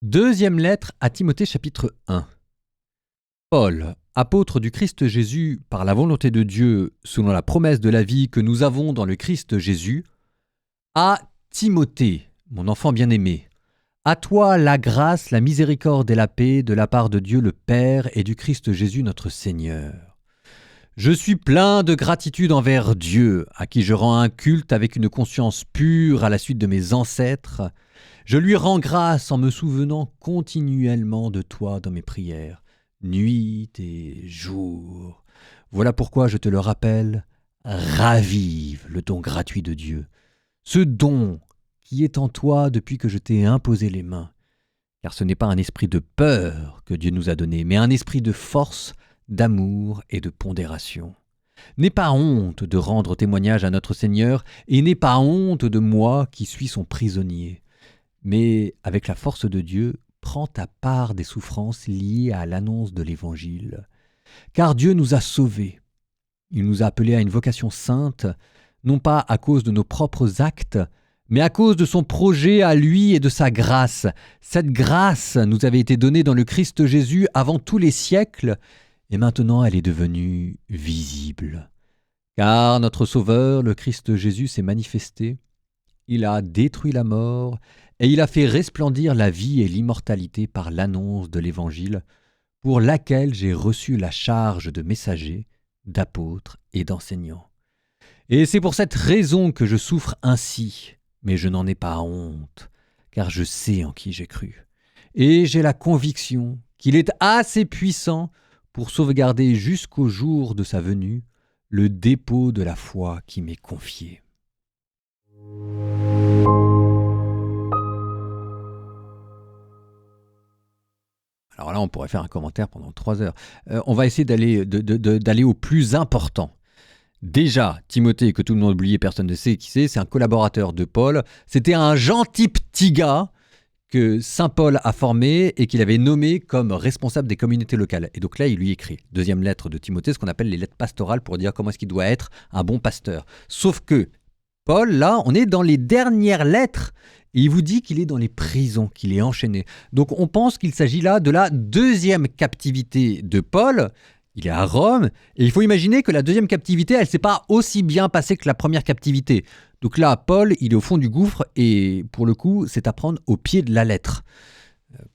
Deuxième lettre à Timothée chapitre 1. Paul, apôtre du Christ Jésus par la volonté de Dieu, selon la promesse de la vie que nous avons dans le Christ Jésus, à Timothée, mon enfant bien-aimé, à toi la grâce, la miséricorde et la paix de la part de Dieu le Père et du Christ Jésus notre Seigneur. Je suis plein de gratitude envers Dieu, à qui je rends un culte avec une conscience pure à la suite de mes ancêtres. Je lui rends grâce en me souvenant continuellement de toi dans mes prières, nuit et jour. Voilà pourquoi je te le rappelle, ravive le don gratuit de Dieu, ce don qui est en toi depuis que je t'ai imposé les mains. Car ce n'est pas un esprit de peur que Dieu nous a donné, mais un esprit de force, d'amour et de pondération. N'aie pas honte de rendre témoignage à notre Seigneur, et n'aie pas honte de moi qui suis son prisonnier. Mais avec la force de Dieu, prends ta part des souffrances liées à l'annonce de l'Évangile. Car Dieu nous a sauvés. Il nous a appelés à une vocation sainte, non pas à cause de nos propres actes, mais à cause de son projet à lui et de sa grâce. Cette grâce nous avait été donnée dans le Christ Jésus avant tous les siècles, et maintenant elle est devenue visible. Car notre Sauveur, le Christ Jésus, s'est manifesté. Il a détruit la mort et il a fait resplendir la vie et l'immortalité par l'annonce de l'Évangile, pour laquelle j'ai reçu la charge de messager, d'apôtre et d'enseignant. Et c'est pour cette raison que je souffre ainsi, mais je n'en ai pas honte, car je sais en qui j'ai cru. Et j'ai la conviction qu'il est assez puissant pour sauvegarder jusqu'au jour de sa venue le dépôt de la foi qui m'est confié. Alors là, on pourrait faire un commentaire pendant 3 heures. On va essayer d'aller au plus important. Déjà, Timothée, que tout le monde a oublié, personne ne sait qui c'est un collaborateur de Paul. C'était un gentil petit gars que Saint Paul a formé et qu'il avait nommé comme responsable des communautés locales. Et donc là, il lui écrit, deuxième lettre de Timothée, ce qu'on appelle les lettres pastorales pour dire comment est-ce qu'il doit être un bon pasteur. Sauf que Paul, là, on est dans les dernières lettres et il vous dit qu'il est dans les prisons, qu'il est enchaîné. Donc on pense qu'il s'agit là de la deuxième captivité de Paul. Il est à Rome et il faut imaginer que la deuxième captivité, elle ne s'est pas aussi bien passée que la première captivité. Donc là, Paul, il est au fond du gouffre et pour le coup, c'est à prendre au pied de la lettre.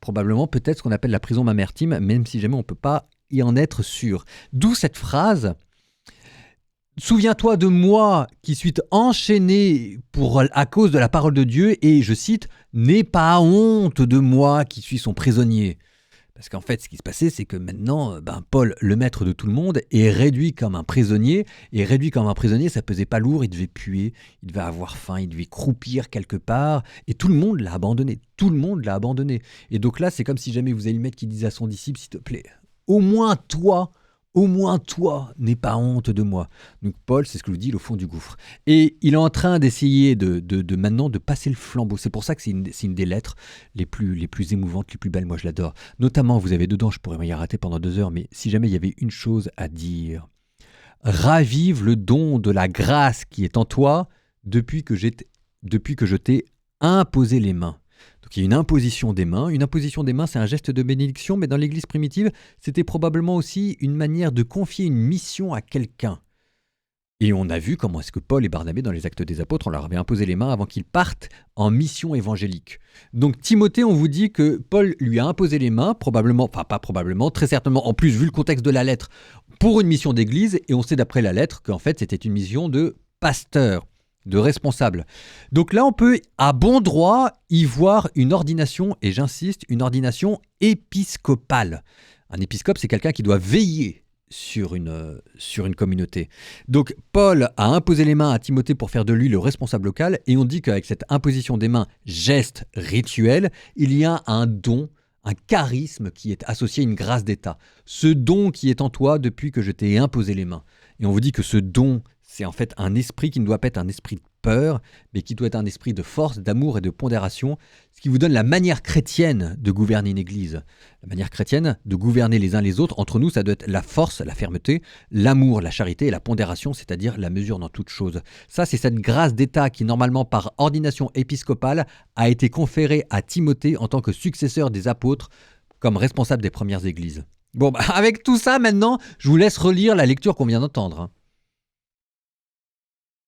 Probablement peut-être ce qu'on appelle la prison mamertine, même si jamais on ne peut pas y en être sûr. D'où cette phrase « Souviens-toi de moi qui suis enchaîné à cause de la parole de Dieu et, je cite, « n'aie pas honte de moi qui suis son prisonnier ». Parce qu'en fait, ce qui se passait, c'est que maintenant, Paul, le maître de tout le monde, est réduit comme un prisonnier. Et réduit comme un prisonnier, ça pesait pas lourd, il devait puer, il devait avoir faim, il devait croupir quelque part. Et tout le monde l'a abandonné. Tout le monde l'a abandonné. Et donc là, c'est comme si jamais vous avez le maître qui disait à son disciple, s'il te plaît, au moins toi, n'aie pas honte de moi. Donc Paul, c'est ce que je vous dis, il est au fond du gouffre. Et il est en train d'essayer maintenant de passer le flambeau. C'est pour ça que c'est une des lettres les plus émouvantes, les plus belles. Moi, je l'adore. Notamment, vous avez dedans, je pourrais m'y arrêter pendant 2 heures, mais si jamais il y avait une chose à dire, ravive le don de la grâce qui est en toi depuis que je t'ai imposé les mains. Donc il y a une imposition des mains. Une imposition des mains, c'est un geste de bénédiction, mais dans l'Église primitive, c'était probablement aussi une manière de confier une mission à quelqu'un. Et on a vu comment est-ce que Paul et Barnabé, dans les Actes des Apôtres, on leur avait imposé les mains avant qu'ils partent en mission évangélique. Donc Timothée, on vous dit que Paul lui a imposé les mains, très certainement, en plus vu le contexte de la lettre, pour une mission d'église, et on sait d'après la lettre qu'en fait c'était une mission de pasteur, de responsable. Donc là, on peut à bon droit y voir une ordination, et j'insiste, une ordination épiscopale. Un épiscope, c'est quelqu'un qui doit veiller sur une communauté. Donc Paul a imposé les mains à Timothée pour faire de lui le responsable local, et on dit qu'avec cette imposition des mains, geste rituel, il y a un don, un charisme qui est associé à une grâce d'État. Ce don qui est en toi depuis que je t'ai imposé les mains. Et on vous dit que ce don, c'est en fait un esprit qui ne doit pas être un esprit de peur, mais qui doit être un esprit de force, d'amour et de pondération, ce qui vous donne la manière chrétienne de gouverner une église. La manière chrétienne de gouverner les uns les autres, entre nous, ça doit être la force, la fermeté, l'amour, la charité et la pondération, c'est-à-dire la mesure dans toute chose. Ça, c'est cette grâce d'État qui, normalement, par ordination épiscopale, a été conférée à Timothée en tant que successeur des apôtres, comme responsable des premières églises. Bon, avec tout ça, maintenant, je vous laisse relire la lecture qu'on vient d'entendre.